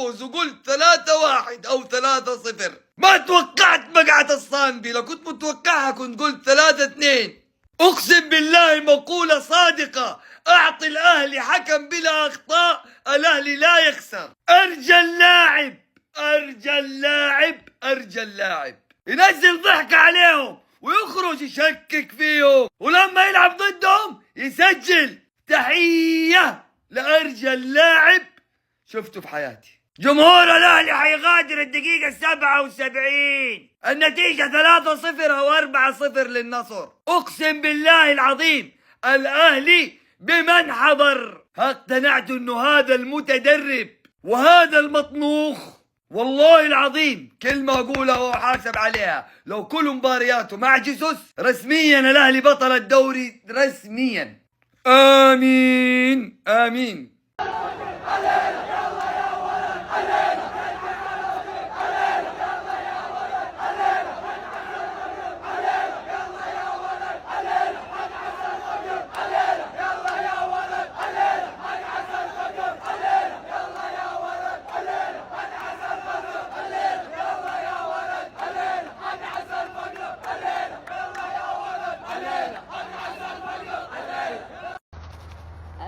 فوز وقلت 3-1 أو 3-0. ما توقعت مقعد الصانبي، لو كنت متوقعها كنت قلت 3-2. أقسم بالله مقولة صادقة، أعطي الأهلي حكم بلا أخطاء الأهلي لا يخسر. أرجى اللاعب أرجى اللاعب أرجى اللاعب ينزل ضحك عليهم ويخرج يشكك فيهم، ولما يلعب ضدهم يسجل. تحية لأرجى اللاعب شفته في حياتي. جمهور الأهلي حيغادر الدقيقة 77. النتيجة 3-0 أو 4-0 للنصر. أقسم بالله العظيم الأهلي بمن حضر اقتنعت أنه هذا المتدرب وهذا المطنوخ، والله العظيم كلمة أقولها وأحاسب عليها، لو كل مبارياته مع جيسوس رسميا الأهلي بطل الدوري رسميا. آمين آمين.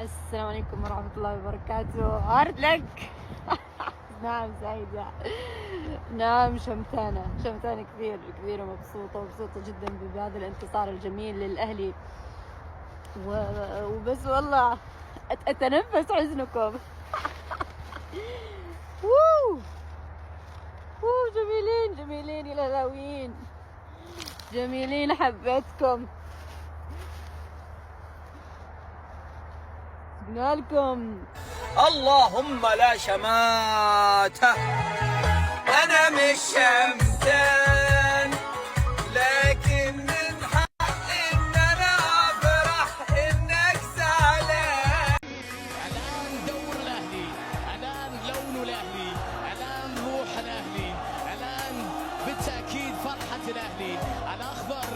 السلام عليكم ورحمة الله وبركاته. هارد لك. نعم سعيدة، نعم شمتانة كثير كثير، ومبسوطة جدا بهذا الانتصار الجميل للأهلي، وبس والله أتنفس حزنكم. جميلين يا الأهلاويين، جميلين، حبيتكم لكم. اللهم لا شماتة. أنا مش شمتان، لكن من حقي إن أنا أفرح إنك زعلان. الآن دور الأهلي، الآن لون الأهلي، الآن روح الأهلي، الآن بالتأكيد فرحة الأهلي. الأخضر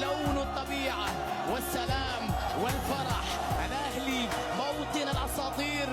لون الطبيعة والسلام والفرح. الأهلي موطن الأساطير.